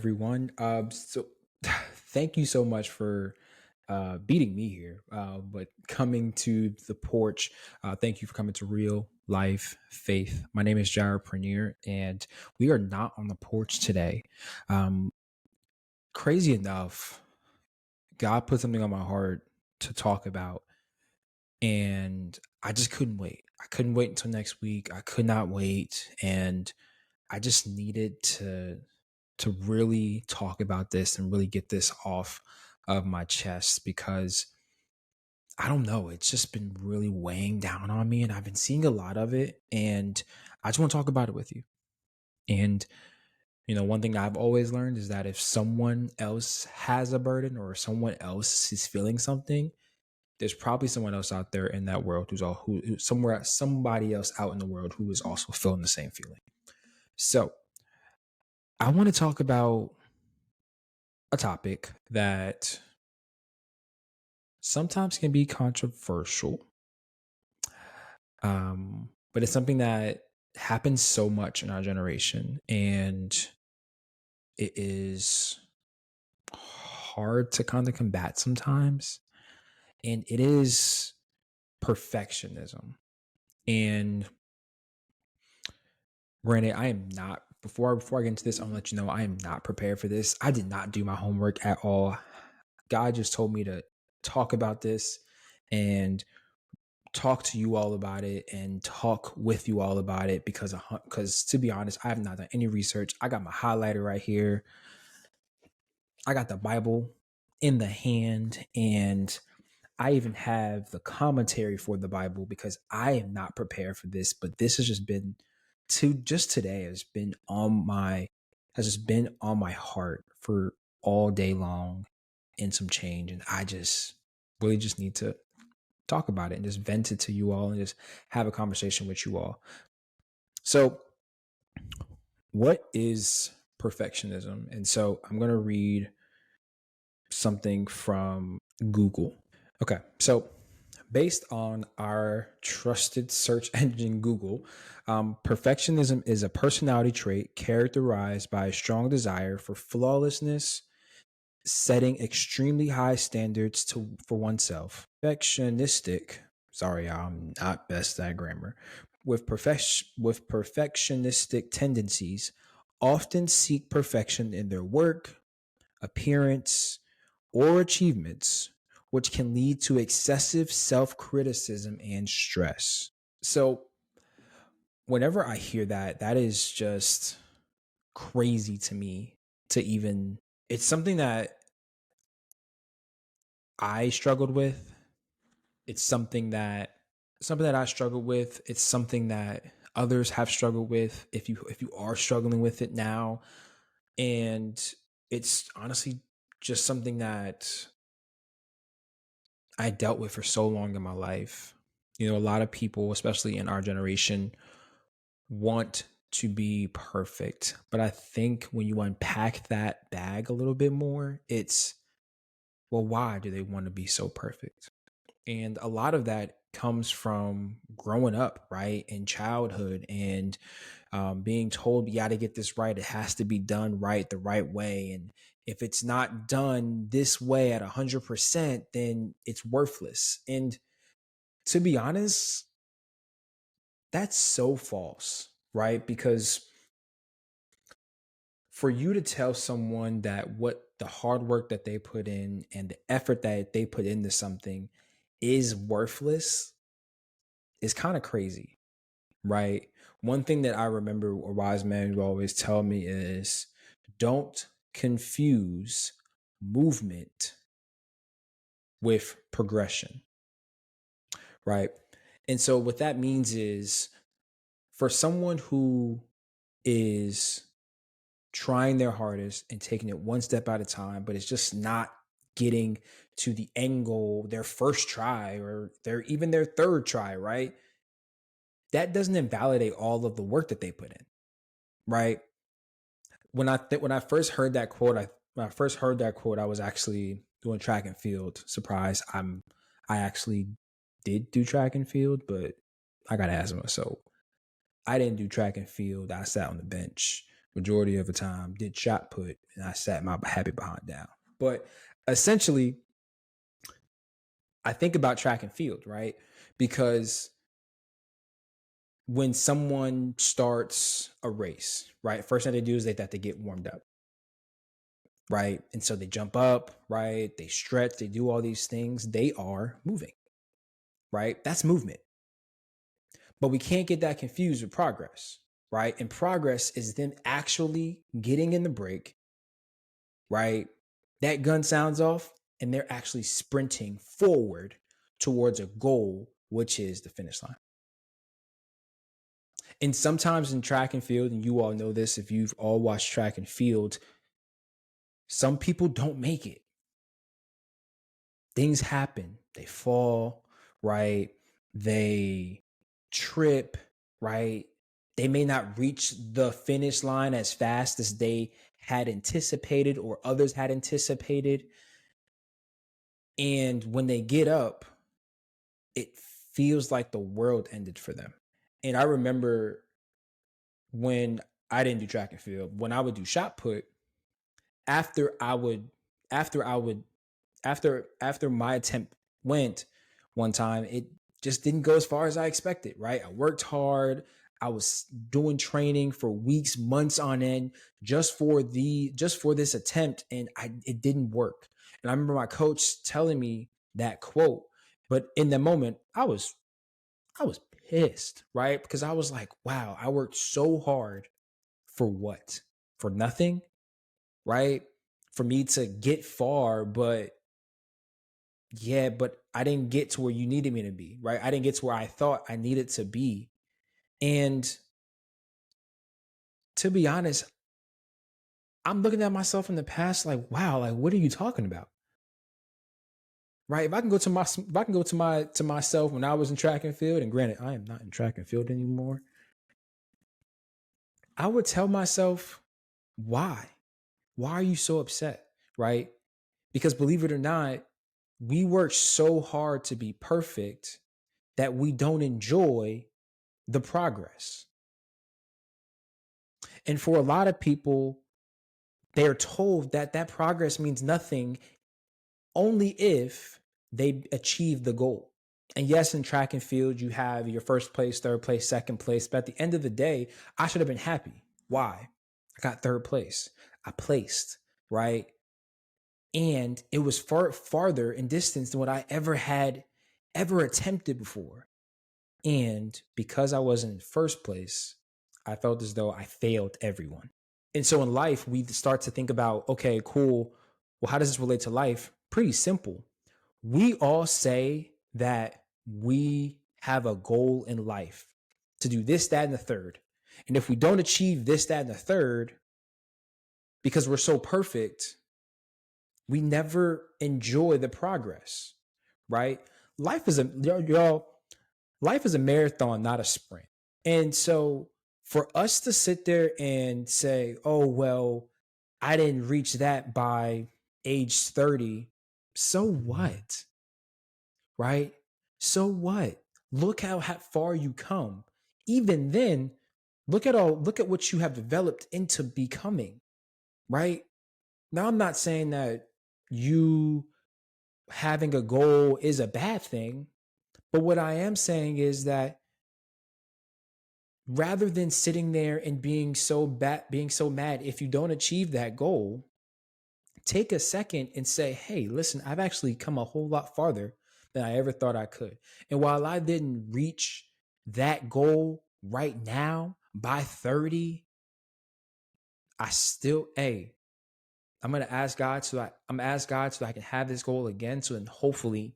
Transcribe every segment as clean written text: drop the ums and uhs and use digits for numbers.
everyone. Thank you so much for beating me here, but coming to the porch. Thank you for coming to Real Life Faith. My name is Pernier, and we are not on the porch today. Um, Crazy enough, God put something on my heart to talk about, and I just couldn't wait. I couldn't wait until next week. I could not wait, and I just needed to really talk about this and really get this off of my chest because I don't know, it's just been really weighing down on me and I've been seeing a lot of it and I just want to talk about it with you. And one thing I've always learned is that if someone else has a burden or someone else is feeling something, there's probably someone else out there in that world somebody else out in the world who is also feeling the same feeling. So I want to talk about a topic that sometimes can be controversial, but it's something that happens so much in our generation, and it is hard to kind of combat sometimes. And it is perfectionism. And granted, I am not before I get into this, I'm gonna let you know I am not prepared for this. I did not do my homework at all. God just told me to talk about this and talk to you all about it and talk with you all about it because to be honest, I have not done any research. I got my highlighter right here. I got the Bible in the hand, and I even have the commentary for the Bible because I am not prepared for this. But this has just been just today has just been on my heart for all day long and some change. And I just really just need to talk about it and just vent it to you all and just have a conversation with you all. So, what is perfectionism? And so I'm going to read something from Google. Okay, so based on our trusted search engine, Google, perfectionism is a personality trait characterized by a strong desire for flawlessness, setting extremely high standards for oneself. Perfectionistic, sorry, I'm not best at grammar, with perfectionistic tendencies often seek perfection in their work, appearance, or achievements, which can lead to excessive self-criticism and stress. So whenever I hear that, that is just crazy to me to even, it's something that I struggled with. It's something that I struggled with. It's something that others have struggled with. If you are struggling with it now, and it's honestly just something that I dealt with for so long in my life. A lot of people, especially in our generation, want to be perfect. But I think when you unpack that bag a little bit more, it's, well, why do they want to be so perfect? And a lot of that comes from growing up, right? In childhood and being told you got to get this right. It has to be done right, the right way. And if it's not done this way at 100%, then it's worthless. And to be honest, that's so false, right? Because for you to tell someone that what the hard work that they put in and the effort that they put into something is worthless is kind of crazy, right? One thing that I remember a wise man would always tell me is don't confuse movement with progression, right? And so what that means is for someone who is trying their hardest and taking it one step at a time, but it's just not getting to the end goal their first try or their third try, right? That doesn't invalidate all of the work that they put in, right? When I first heard that quote, I was actually doing track and field. Surprise, I actually did do track and field, but I got asthma, so I didn't do track and field. I sat on the bench, majority of the time, did shot put, and I sat my happy behind down. But essentially, I think about track and field, right? Because when someone starts a race, right, first thing they do is they have to get warmed up, right? And so they jump up, right? They stretch, they do all these things. They are moving, right? That's movement. But we can't get that confused with progress, right? And progress is them actually getting in the brake, right? That gun sounds off and they're actually sprinting forward towards a goal, which is the finish line. And sometimes in track and field, and you all know this if you've all watched track and field, some people don't make it. Things happen. They fall, right? They trip, right? They may not reach the finish line as fast as they had anticipated or others had anticipated. And when they get up, it feels like the world ended for them. And I remember when I didn't do track and field, when I would do shot put, after I would, after I would, after my attempt went one time, it just didn't go as far as I expected, right? I worked hard. I was doing training for weeks, months on end, just for this attempt, and it didn't work. And I remember my coach telling me that quote, but in the moment, I was pissed, right? Because I was like, wow, I worked so hard for what? For nothing, right? For me to get far, but yeah, but I didn't get to where you needed me to be, right? I didn't get to where I thought I needed to be. And to be honest, I'm looking at myself in the past like, wow, like what are you talking about? Right? If I can go to myself when I was in track and field, and granted, I am not in track and field anymore, I would tell myself, why? Why are you so upset? Right? Because believe it or not, we work so hard to be perfect that we don't enjoy the progress. And for a lot of people, they're told that that progress means nothing only if they achieve the goal. And yes, in track and field, you have your first place, third place, second place. But at the end of the day, I should have been happy. Why? I got third place. I placed, right? And it was farther in distance than what I ever attempted before. And because I wasn't in first place, I felt as though I failed everyone. And so in life, we start to think about, okay, cool. Well, how does this relate to life? Pretty simple. We all say that we have a goal in life to do this, that, and the third. And if we don't achieve this, that, and the third, because we're so perfect, we never enjoy the progress, right? Life is life is a marathon, not a sprint. And so for us to sit there and say, oh, well, I didn't reach that by age 30, so what? Right? So what? Look how far you come. Even then, look at what you have developed into becoming, right? Now I'm not saying that you having a goal is a bad thing, but what I am saying is that rather than sitting there and being so mad if you don't achieve that goal, take a second and say, hey, listen, I've actually come a whole lot farther than I ever thought I could. And while I didn't reach that goal right now by 30, I still, hey, I'm gonna ask God so I can have this goal again. So then hopefully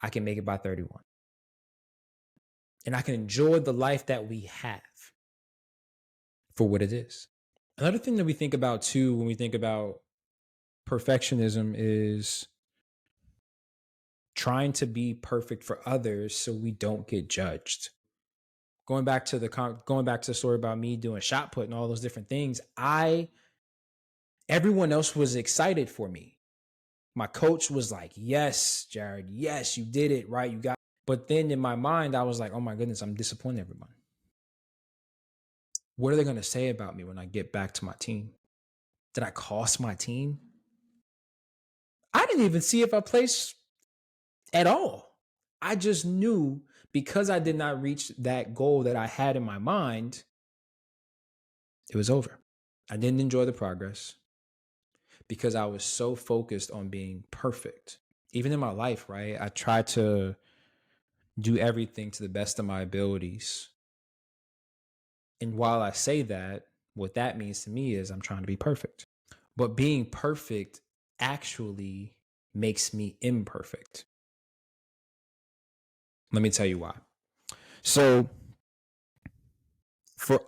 I can make it by 31. And I can enjoy the life that we have for what it is. Another thing that we think about too when we think about perfectionism is trying to be perfect for others so we don't get judged. Going back to the story about me doing shot put and all those different things, everyone else was excited for me. My coach was like, "Yes, Jared, yes, you did it, right? You got." But then in my mind, I was like, "Oh my goodness, I'm disappointing everyone." What are they going to say about me when I get back to my team? Did I cost my team? I didn't even see if I placed at all. I just knew because I did not reach that goal that I had in my mind, it was over. I didn't enjoy the progress because I was so focused on being perfect. Even in my life, right? I tried to do everything to the best of my abilities. And while I say that, what that means to me is I'm trying to be perfect. But being perfect actually makes me imperfect. Let me tell you why. So, for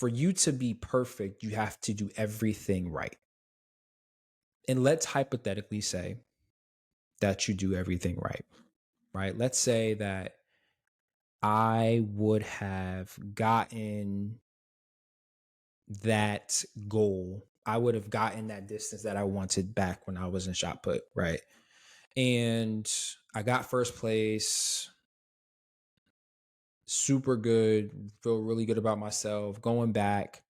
you to be perfect, you have to do everything right. And let's hypothetically say that you do everything right, right? Let's say that I would have gotten that goal. I would have gotten that distance that I wanted back when I was in shot put, right? And I got first place, super good, feel really good about myself. Going back,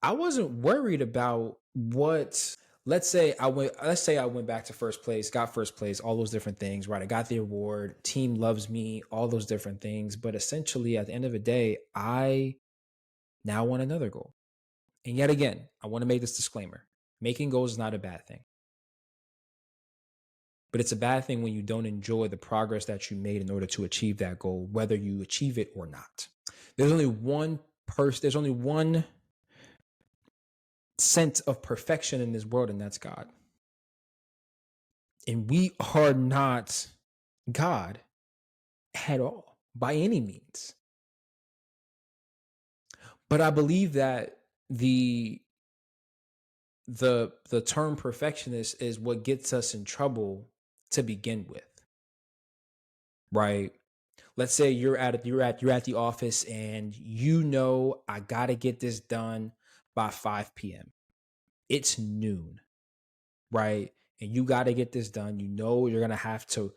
I wasn't worried about what. Let's say I went back to first place, got first place, all those different things, right? I got the award, team loves me, all those different things. But essentially at the end of the day, I now want another goal. And yet again, I want to make this disclaimer. Making goals is not a bad thing. But it's a bad thing when you don't enjoy the progress that you made in order to achieve that goal, whether you achieve it or not. There's only one sense of perfection in this world, and that's God. And we are not God at all, by any means. But I believe that the term perfectionist is what gets us in trouble to begin with. Right? Let's say you're at the office and I got to get this done by 5 p.m. It's noon, right? And you got to get this done. You're going to have to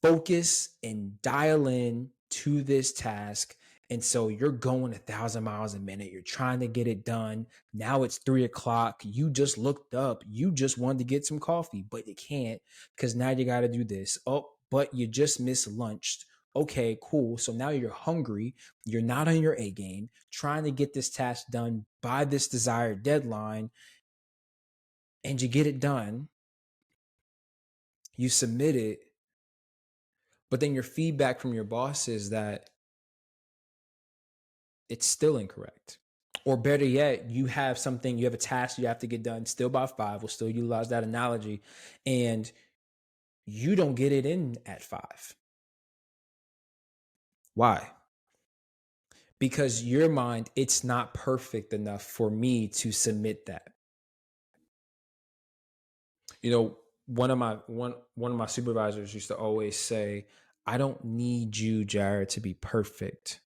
focus and dial in to this task. And so you're going 1,000 miles a minute. You're trying to get it done. Now it's 3:00. You just looked up. You just wanted to get some coffee, but you can't because now you got to do this. Oh, but you just missed lunch. Okay, cool. So now you're hungry. You're not on your A game, trying to get this task done by this desired deadline. And you get it done. You submit it. But then your feedback from your boss is that it's still incorrect. Or better yet, you have a task you have to get done still by 5. We'll still utilize that analogy. And you don't get it in at 5. Why? Because your mind, it's not perfect enough for me to submit that. One of my supervisors used to always say, I don't need you, Jared, to be perfect.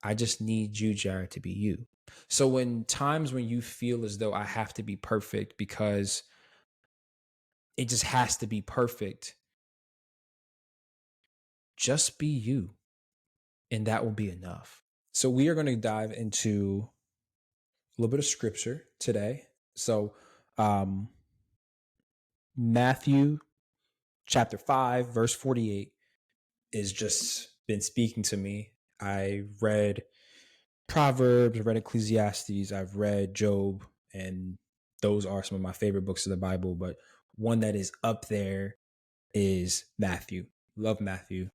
I just need you, Jared, to be you. So when times when you feel as though I have to be perfect because it just has to be perfect, just be you. And that will be enough. So we are going to dive into a little bit of scripture today. So Matthew chapter 5, verse 48 is just been speaking to me. I read Proverbs, I read Ecclesiastes, I've read Job, and those are some of my favorite books of the Bible. But one that is up there is Matthew. Love Matthew.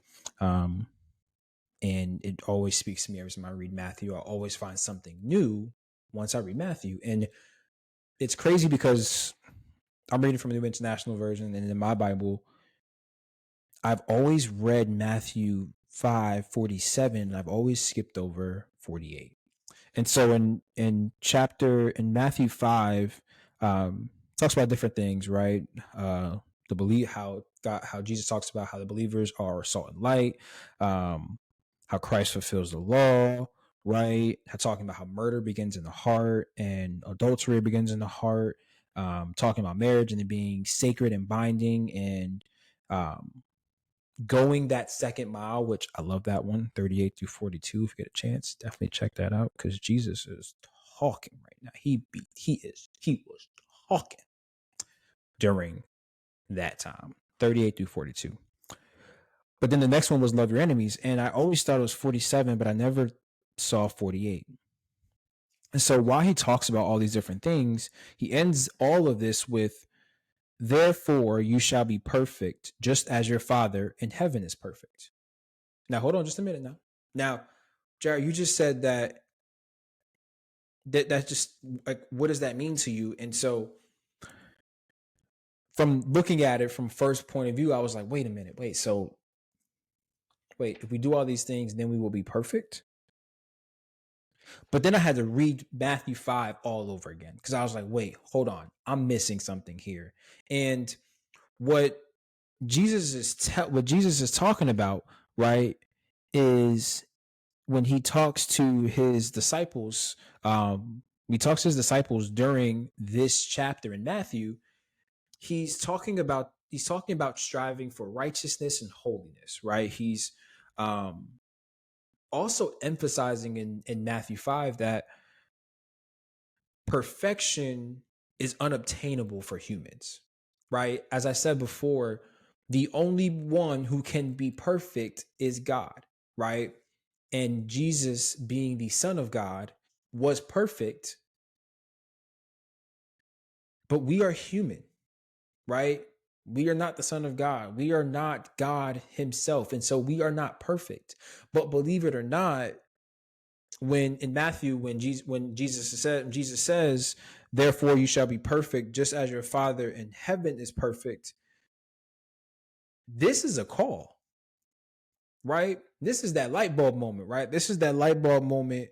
And it always speaks to me every time I read Matthew. I always find something new once I read Matthew. And it's crazy because I'm reading from a New International Version, and in my Bible, I've always read Matthew 5:47, and I've always skipped over 48. And so in Matthew 5, talks about different things, right? How Jesus talks about how the believers are salt and light, how Christ fulfills the law, right? Talking about how murder begins in the heart and adultery begins in the heart, talking about marriage and it being sacred and binding, and going that second mile, which I love that one, 38 through 42. If you get a chance, definitely check that out because Jesus is talking right now. He was talking during that time, 38 through 42. But then the next one was love your enemies. And I always thought it was 47, but I never saw 48. And so while he talks about all these different things, he ends all of this with, therefore you shall be perfect, just as your Father in heaven is perfect. Now, hold on just a minute now. Now, Jared, you just said that's just like, what does that mean to you? And so from looking at it from first point of view, I was like, wait a minute, if we do all these things, then we will be perfect. But then I had to read Matthew 5 all over again because I was like, wait, hold on, I'm missing something here. And what Jesus is talking about, right, is when he talks to his disciples, he talks to his disciples during this chapter in Matthew. He's talking about striving for righteousness and holiness, right? He's also emphasizing in Matthew 5 that perfection is unobtainable for humans, right? As I said before, the only one who can be perfect is God, right? And Jesus, being the Son of God, was perfect, but we are human, right? We are not the Son of God. We are not God himself. And so we are not perfect. But believe it or not, when in Matthew, when Jesus says, therefore you shall be perfect, just as your Father in heaven is perfect. This is a call, right? This is that light bulb moment, right? This is that light bulb moment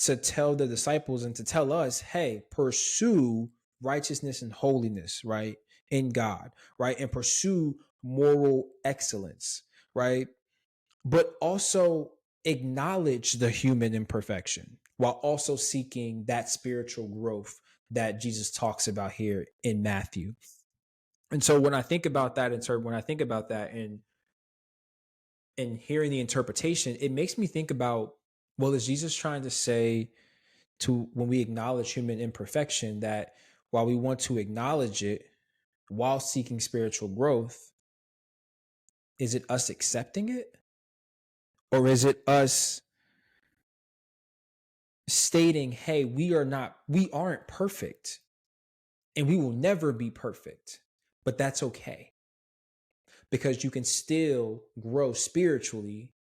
to tell the disciples and to tell us, hey, pursue righteousness and holiness, right? In God, right? And pursue moral excellence, right? But also acknowledge the human imperfection while also seeking that spiritual growth that Jesus talks about here in Matthew. And so when I think about that and hearing the interpretation, it makes me think about, well, is Jesus trying to say to when we acknowledge human imperfection that while we want to acknowledge it while seeking spiritual growth, is it us accepting it? Or is it us stating, hey, we aren't perfect and we will never be perfect, but that's okay because you can still grow spiritually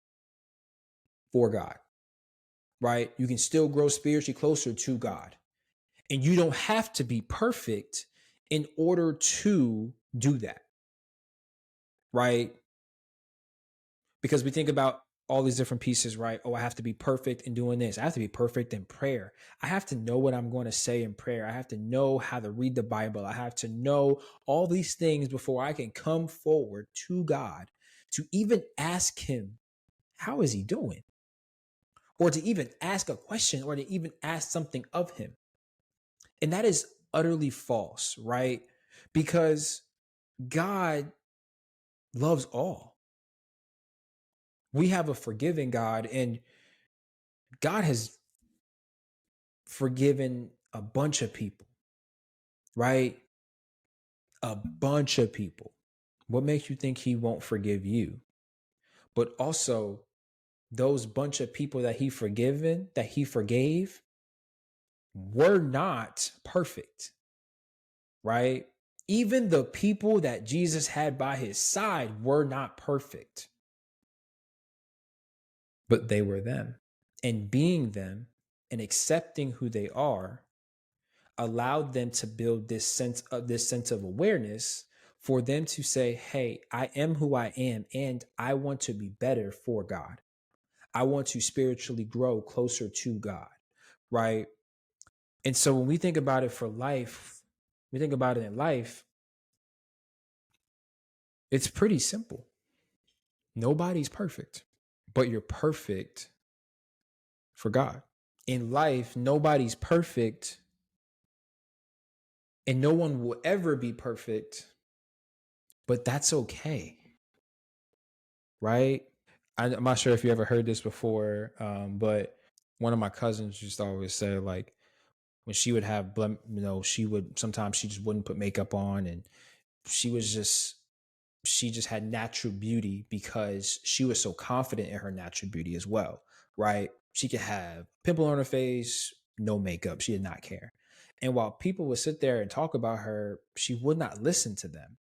for God, right? You can still grow spiritually closer to God, and you don't have to be perfect in order to do that, right? Because we think about all these different pieces, right? Oh, I have to be perfect in doing this. I have to be perfect in prayer. I have to know what I'm going to say in prayer. I have to know how to read the Bible. I have to know all these things before I can come forward to God to even ask him, how is he doing? Or to even ask a question or to even ask something of him. And that is utterly false, right? Because God loves all. We have a forgiving God, and God has forgiven a bunch of people, right? A bunch of people. What makes you think he won't forgive you? But also, those bunch of people that he forgave, were not perfect, right? Even the people that Jesus had by his side were not perfect, but they were them. And being them and accepting who they are allowed them to build this sense of awareness for them to say, hey, I am who I am, and I want to be better for God. I want to spiritually grow closer to God, right? And so when we think about it in life, it's pretty simple. Nobody's perfect, but you're perfect for God. In life, nobody's perfect, and no one will ever be perfect, but that's okay. right? I'm not sure if you ever heard this before, but one of my cousins used to always say, like, when she would have, she would sometimes she just wouldn't put makeup on, and she was just she just had natural beauty because she was so confident in her natural beauty as well, right? She could have pimple on her face, no makeup. She did not care. And while people would sit there and talk about her, she would not listen to them.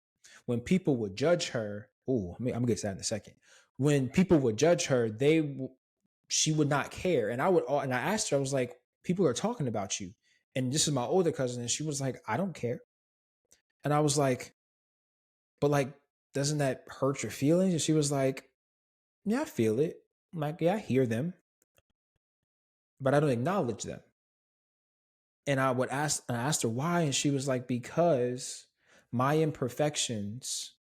When people would judge her, I'm gonna get to that in a second. When people would judge her, she would not care. And I asked her, I was like, people are talking about you. And this is my older cousin, and she was like, I don't care. And I was like, but like, doesn't that hurt your feelings? And she was like, yeah, I feel it. I'm like, yeah, I hear them, but I don't acknowledge them. And I asked her why, and she was like, because my imperfections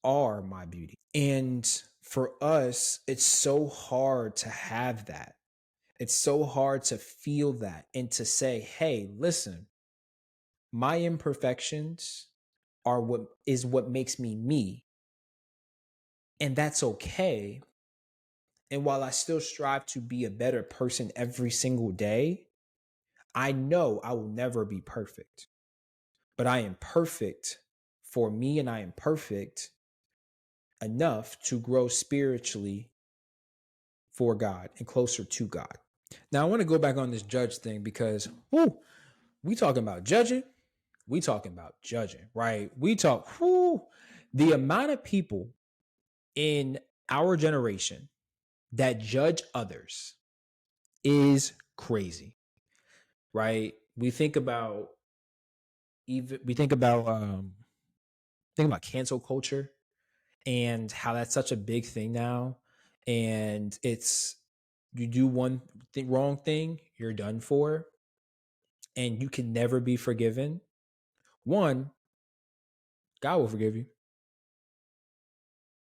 are my beauty. And for us, it's so hard to have that. It's so hard to feel that and to say, hey, listen, my imperfections are what makes me me. And that's okay. And while I still strive to be a better person every single day, I know I will never be perfect. But I am perfect for me, and I am perfect enough to grow spiritually for God and closer to God. Now, I want to go back on this judge thing because we talking about judging. We talking about judging, right? The amount of people in our generation that judge others is crazy, right? We think about even we think about cancel culture and how that's such a big thing now. And it's you do one wrong thing, you're done for, and you can never be forgiven. One, God will forgive you.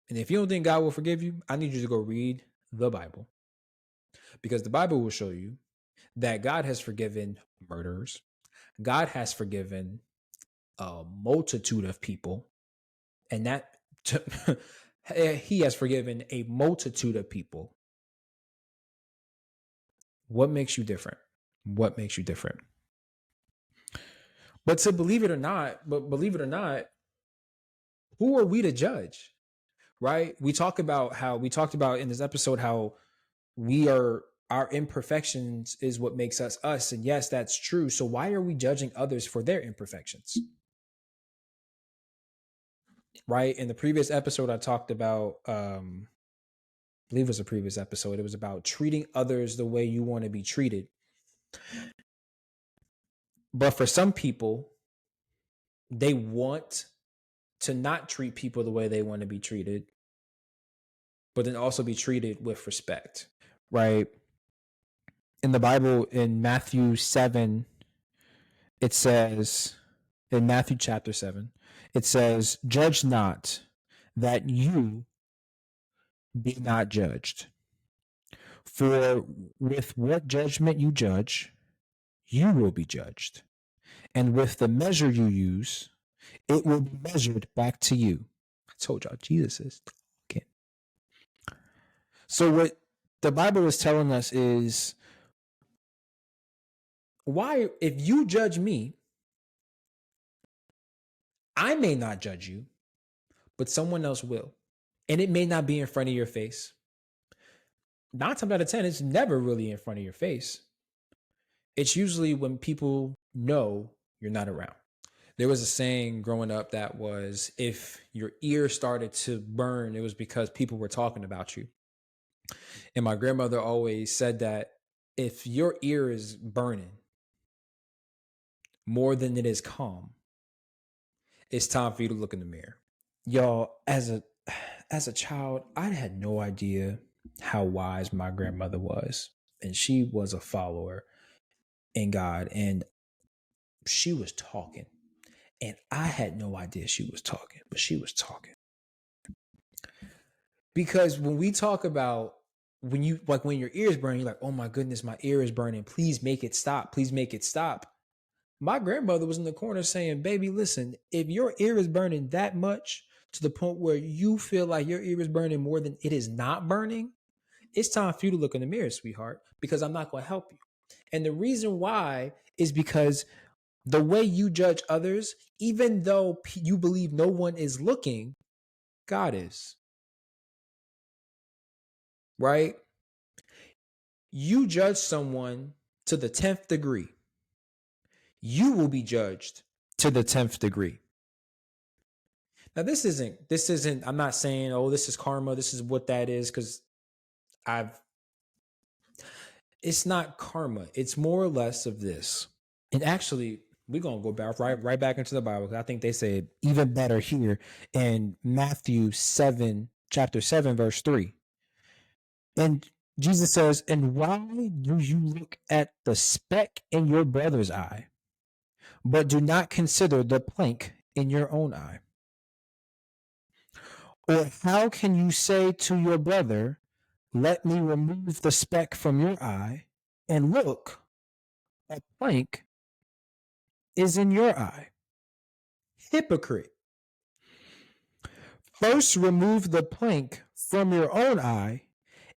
And if you don't think God will forgive you, I need you to go read the Bible, because the Bible will show you that God has forgiven murderers. God has forgiven a multitude of people, and that he has forgiven a multitude of people. What makes you different? What makes you different? But believe it or not, who are we to judge? Right? We talked about in this episode how our imperfections is what makes us us. And yes, that's true. So why are we judging others for their imperfections? Right? In the previous episode, I talked about, I believe it was a previous episode. It was about treating others the way you want to be treated. But for some people, they want to not treat people the way they want to be treated, but then also be treated with respect. Right? In the Bible, in Matthew 7, it says, in Matthew chapter 7, it says, judge not that you be not judged. For with what judgment you judge, you will be judged. And with the measure you use, it will be measured back to you. I told y'all, Jesus is talking. So what the Bible is telling us is, why, if you judge me, I may not judge you, but someone else will. And it may not be in front of your face. 9 times out of 10, it's never really in front of your face. It's usually when people know you're not around. There was a saying growing up that was, if your ear started to burn, it was because people were talking about you. And my grandmother always said that if your ear is burning more than it is calm, it's time for you to look in the mirror. Y'all, as a child, I had no idea how wise my grandmother was. And she was a follower in God. And she was talking. And I had no idea she was talking, but she was talking. Because when we talk about when your ear is burning, you're like, oh my goodness, my ear is burning. Please make it stop. Please make it stop. My grandmother was in the corner saying, baby, listen, if your ear is burning that much, to the point where you feel like your ear is burning more than it is not burning, it's time for you to look in the mirror, sweetheart, because I'm not going to help you. And the reason why is because the way you judge others, even though you believe no one is looking, God is. Right? You judge someone to the 10th degree, you will be judged to the 10th degree. Now, this isn't, I'm not saying, oh, this is karma, this is what that is, because it's not karma. It's more or less of this. And actually, we're gonna go back right back into the Bible, because I think they say it even better here in Matthew 7, chapter 7, verse 3. And Jesus says, "And why do you look at the speck in your brother's eye, but do not consider the plank in your own eye? Or how can you say to your brother, 'Let me remove the speck from your eye,' and look, a plank is in your eye? Hypocrite. First remove the plank from your own eye,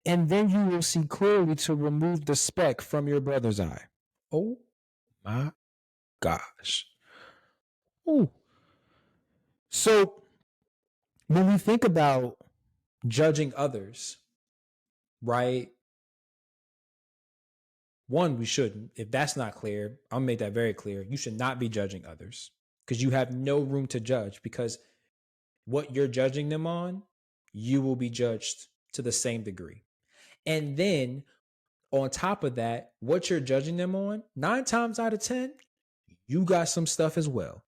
and then you will see clearly to remove the speck from your brother's eye." Oh my gosh. Ooh. So when we think about judging others, right? One, we shouldn't. If that's not clear, I'll make that very clear. You should not be judging others, because you have no room to judge, because what you're judging them on, you will be judged to the same degree. And then on top of that, what you're judging them on, 9 times out of 10, you got some stuff as well.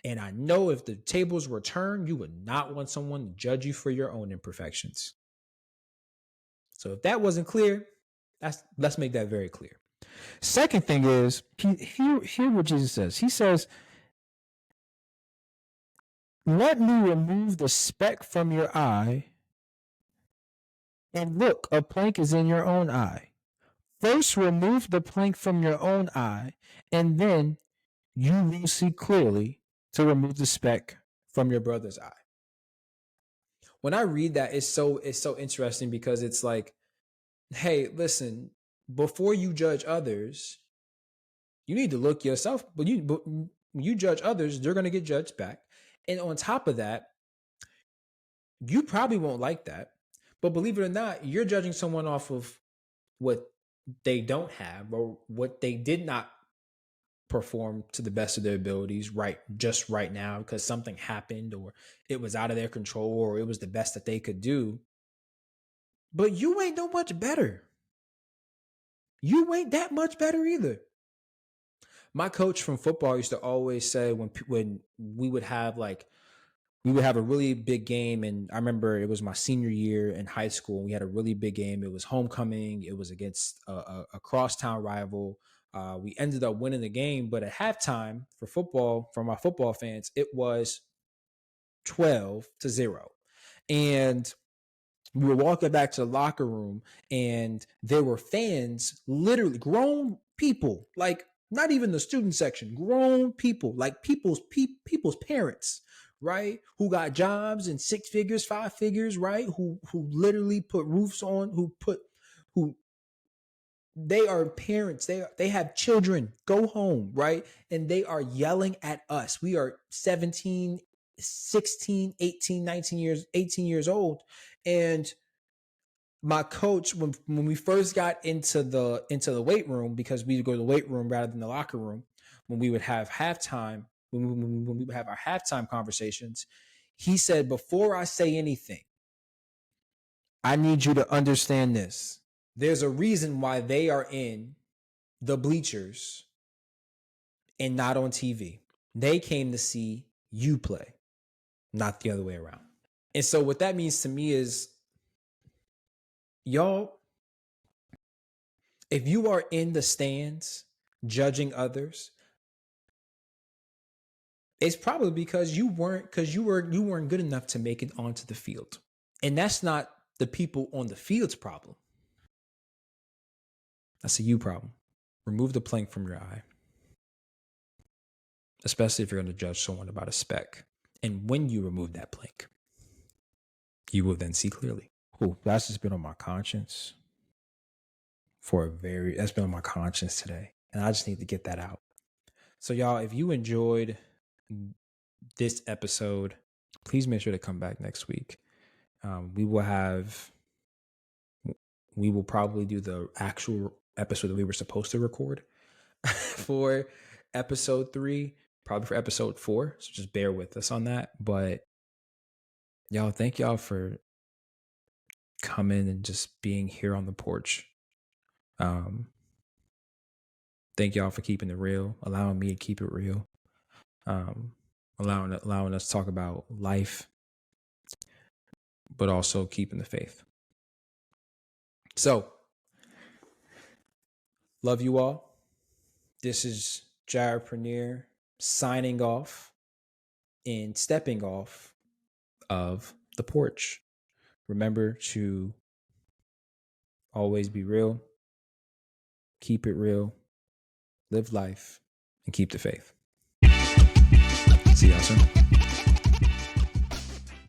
And I know if the tables were turned, you would not want someone to judge you for your own imperfections. So if that wasn't clear, let's make that very clear. Second thing is, hear what Jesus says. He says, "Let me remove the speck from your eye, and look, a plank is in your own eye. First remove the plank from your own eye, and then you will see clearly to remove the speck from your brother's eye." When I read that, it's so interesting, because it's like, hey, listen, before you judge others, you need to look yourself. But when you judge others, they're going to get judged back. And on top of that, you probably won't like that. But believe it or not, you're judging someone off of what they don't have, or what they did not perform to the best of their abilities just right now, because something happened, or it was out of their control, or it was the best that they could do. But you ain't no much better. You ain't that much better either. My coach from football used to always say, when we would have a really big game, and I remember it was my senior year in high school, and we had a really big game. It was homecoming. It was against a crosstown rival. We ended up winning the game, but at halftime for football, for my football fans, it was 12-0. And we were walking back to the locker room, and there were fans, literally grown people, like not even the student section, grown people, like people's parents, right? Who got jobs in 6 figures, 5 figures, right? Who literally put roofs on, who they are parents, they have children, go home, right? And they are yelling at us. We are 17, 16, 18, 18 years old. And my coach, when we first got into the weight room, because we would go to the weight room rather than the locker room, when we would have halftime, when we would have our halftime conversations, he said, "Before I say anything, I need you to understand this. There's a reason why they are in the bleachers and not on TV. They came to see you play, not the other way around." And so what that means to me is, y'all, if you are in the stands judging others, it's probably because you weren't good enough to make it onto the field. And that's not the people on the field's problem. That's a you problem. Remove the plank from your eye, especially if you're going to judge someone about a speck. And when you remove that blank, you will then see clearly. Ooh, that's just been on my conscience that's been on my conscience today. And I just need to get that out. So y'all, if you enjoyed this episode, please make sure to come back next week. We will probably do the actual episode that we were supposed to record for episode 3, probably for episode 4. So just bear with us on that. But y'all, thank y'all for coming and just being here on the porch. Thank y'all for keeping it real, allowing me to keep it real, allowing us to talk about life, but also keeping the faith. So, love you all. This is Jared Pernier signing off and stepping off of the porch. Remember to always be real, keep it real, live life, and keep the faith. See y'all soon.